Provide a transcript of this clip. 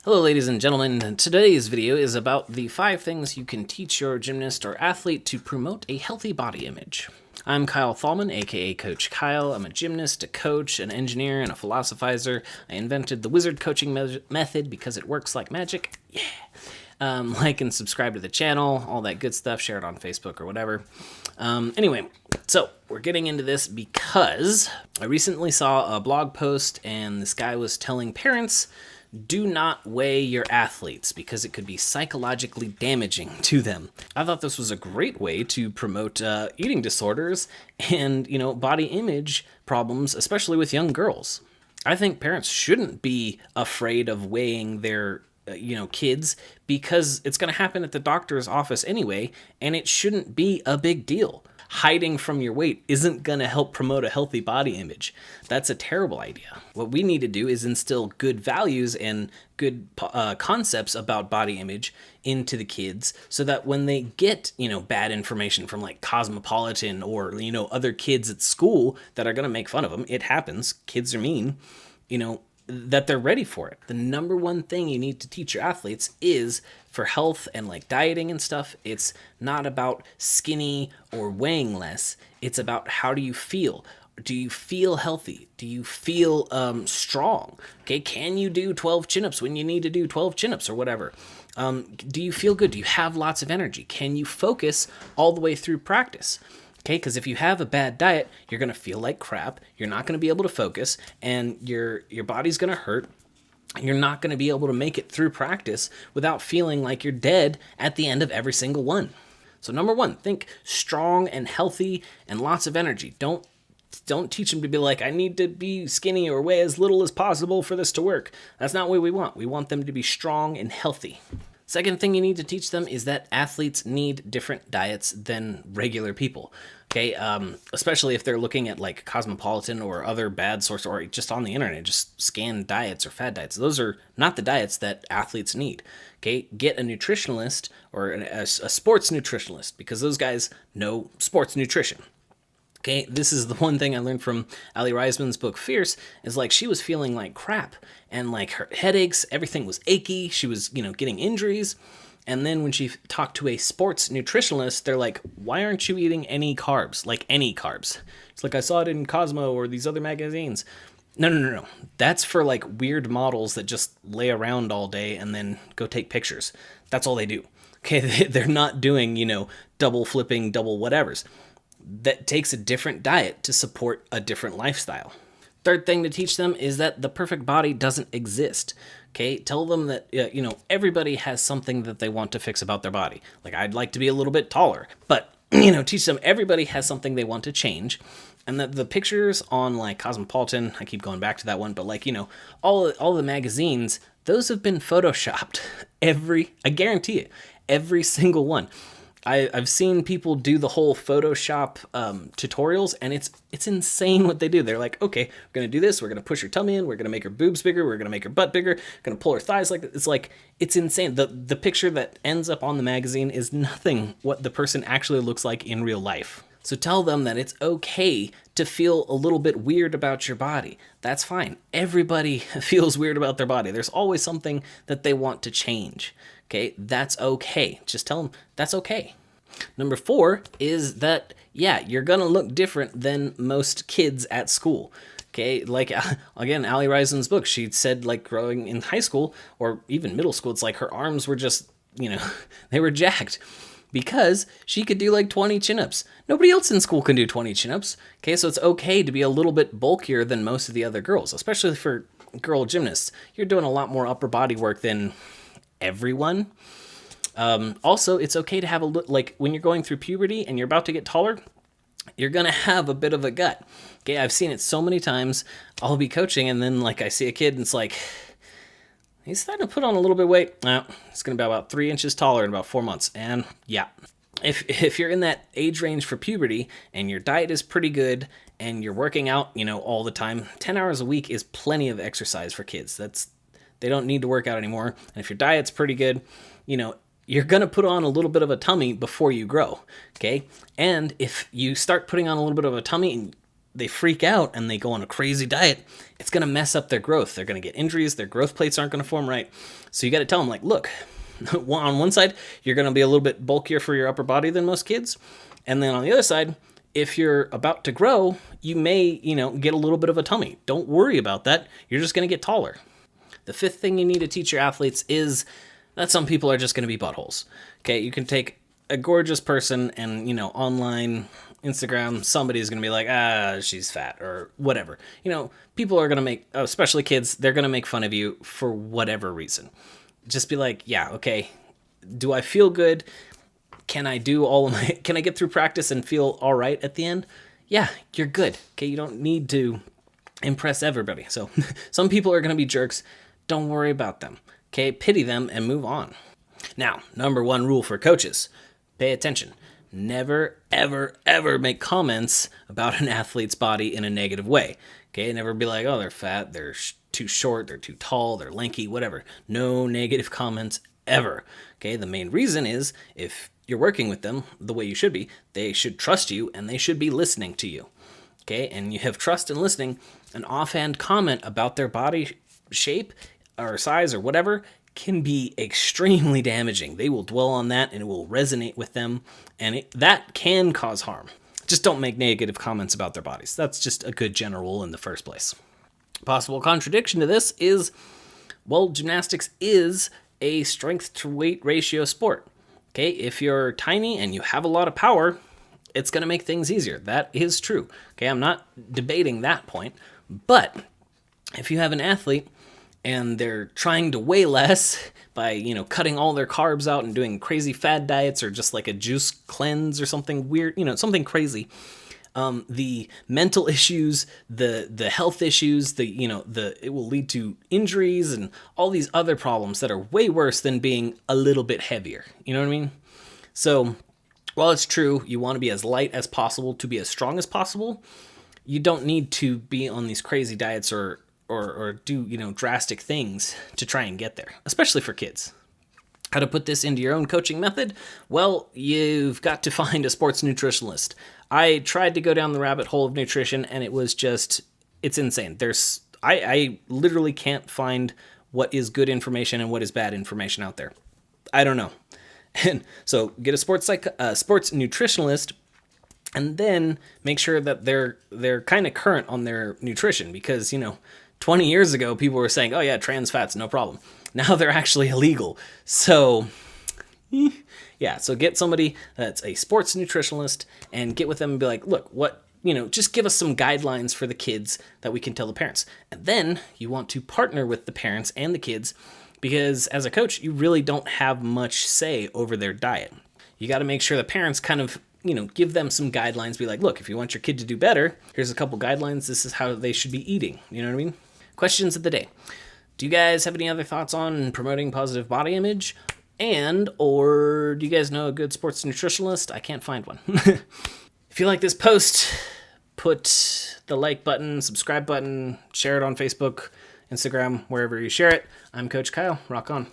Hello ladies and gentlemen, today's video is about the 5 things you can teach your gymnast or athlete to promote a healthy body image. I'm Kyle Thalman, aka Coach Kyle. I'm a gymnast, a coach, an engineer, and a philosophizer. I invented the wizard coaching method because it works like magic. Yeah! Like and subscribe to the channel, all that good stuff, share it on Facebook or whatever. Anyway, so we're getting into this because I recently saw a blog post and this guy was telling parents, do not weigh your athletes because it could be psychologically damaging to them. I thought this was a great way to promote eating disorders and, body image problems, especially with young girls. I think parents shouldn't be afraid of weighing their kids because it's going to happen at the doctor's office anyway, and it shouldn't be a big deal. Hiding from your weight isn't going to help promote a healthy body image. That's a terrible idea. What we need to do is instill good values and good concepts about body image into the kids so that when they get, bad information from like Cosmopolitan or, other kids at school that are going to make fun of them, it happens, kids are mean, that they're ready for it. The number one thing you need to teach your athletes is for health and like dieting and stuff. It's not about skinny or weighing less. It's about how do you feel? Do you feel healthy? Do you feel strong? Okay, can you do 12 chin-ups when you need to do 12 chin-ups or whatever? Do you feel good? Do you have lots of energy? Can you focus all the way through practice? Okay, because if you have a bad diet, you're going to feel like crap, you're not going to be able to focus, and your body's going to hurt. You're not going to be able to make it through practice without feeling like you're dead at the end of every single one. So number one, think strong and healthy and lots of energy. Don't teach them to be like, I need to be skinny or weigh as little as possible for this to work. That's not what we want. We want them to be strong and healthy. Second thing you need to teach them is that athletes need different diets than regular people. Okay, especially if they're looking at like Cosmopolitan or other bad sources or just on the internet, just scan diets or fad diets. Those are not the diets that athletes need. Okay, get a nutritionalist or a sports nutritionalist because those guys know sports nutrition. Okay, this is the one thing I learned from Ali Reisman's book Fierce is like she was feeling like crap and like her headaches, everything was achy. She was, getting injuries. And then when she talked to a sports nutritionalist, they're like, why aren't you eating any carbs? Like any carbs. It's like I saw it in Cosmo or these other magazines. No. That's for like weird models that just lay around all day and then go take pictures. That's all they do. Okay, they're not doing, double flipping, double whatevers. That takes a different diet to support a different lifestyle. Third thing to teach them is that the perfect body doesn't exist. Okay, tell them that, everybody has something that they want to fix about their body. Like, I'd like to be a little bit taller, but, teach them everybody has something they want to change. And that the pictures on, like, Cosmopolitan, I keep going back to that one, but, like, all the magazines, those have been photoshopped. I guarantee it, every single one. I've seen people do the whole Photoshop tutorials, and it's insane what they do. They're like, okay, we're going to do this. We're going to push her tummy in. We're going to make her boobs bigger. We're going to make her butt bigger. We're going to pull her thighs like that. It's insane. The picture that ends up on the magazine is nothing what the person actually looks like in real life. So tell them that it's okay to feel a little bit weird about your body. That's fine. Everybody feels weird about their body. There's always something that they want to change. Okay, that's okay. Just tell them that's okay. Number 4 is that, you're going to look different than most kids at school. Okay, like, again, Ali Reisman's book, she said, like, growing in high school or even middle school, it's like her arms were just, they were jacked because she could do, like, 20 chin-ups. Nobody else in school can do 20 chin-ups. Okay, so it's okay to be a little bit bulkier than most of the other girls, especially for girl gymnasts. You're doing a lot more upper body work than everyone. Also, it's okay to have like when you're going through puberty and you're about to get taller, you're going to have a bit of a gut. Okay, I've seen it so many times. I'll be coaching and then like I see a kid and it's like, he's starting to put on a little bit of weight. It's going to be about 3 inches taller in about 4 months. And yeah, if you're in that age range for puberty and your diet is pretty good and you're working out, all the time, 10 hours a week is plenty of exercise for kids. They don't need to work out anymore. And if your diet's pretty good, you're going to put on a little bit of a tummy before you grow, okay? And if you start putting on a little bit of a tummy and they freak out and they go on a crazy diet, it's going to mess up their growth. They're going to get injuries. Their growth plates aren't going to form right. So you got to tell them, like, look, on one side, you're going to be a little bit bulkier for your upper body than most kids. And then on the other side, if you're about to grow, you may, get a little bit of a tummy. Don't worry about that. You're just going to get taller. The fifth thing you need to teach your athletes is that some people are just going to be buttholes. Okay, you can take a gorgeous person and, online, Instagram, somebody's going to be like, she's fat or whatever. People are going to make, especially kids, they're going to make fun of you for whatever reason. Just be like, yeah, okay, do I feel good? Can I get through practice and feel all right at the end? Yeah, you're good. Okay, you don't need to impress everybody. So some people are going to be jerks. Don't worry about them. Okay, pity them and move on. Now, number one rule for coaches, pay attention. Never, ever, ever make comments about an athlete's body in a negative way. Okay, never be like, oh, they're fat, they're too short, they're too tall, they're lanky, whatever. No negative comments ever. Okay, the main reason is if you're working with them the way you should be, they should trust you and they should be listening to you. Okay, and you have trust and listening. An offhand comment about their body shape or size or whatever can be extremely damaging. They will dwell on that and it will resonate with them, and that can cause harm. Just don't make negative comments about their bodies. That's just a good general rule in the first place. Possible contradiction to this is, well, gymnastics is a strength to weight ratio sport. Okay, if you're tiny and you have a lot of power, it's going to make things easier. That is true. Okay, I'm not debating that point, but if you have an athlete and they're trying to weigh less by, cutting all their carbs out and doing crazy fad diets or just like a juice cleanse or something weird, something crazy, the mental issues, the health issues, it will lead to injuries and all these other problems that are way worse than being a little bit heavier. You know what I mean? So while it's true, you want to be as light as possible to be as strong as possible, you don't need to be on these crazy diets or do, drastic things to try and get there, especially for kids. How to put this into your own coaching method? Well, you've got to find a sports nutritionalist. I tried to go down the rabbit hole of nutrition and it was just, it's insane. I literally can't find what is good information and what is bad information out there. I don't know. And so get a sports nutritionalist, and then make sure that they're kind of current on their nutrition, because 20 years ago people were saying, oh yeah, trans fats, no problem. Now they're actually illegal. So yeah, so get somebody that's a sports nutritionalist and get with them and be like, look, just give us some guidelines for the kids that we can tell the parents. And then you want to partner with the parents and the kids, because as a coach, you really don't have much say over their diet. You got to make sure the parents kind of, give them some guidelines. Be like, look, if you want your kid to do better, here's a couple guidelines. This is how they should be eating. You know what I mean? Questions of the day. Do you guys have any other thoughts on promoting positive body image? Or do you guys know a good sports nutritionalist? I can't find one. If you like this post, put the like button, subscribe button, share it on Facebook, Instagram, wherever you share it. I'm Coach Kyle. Rock on.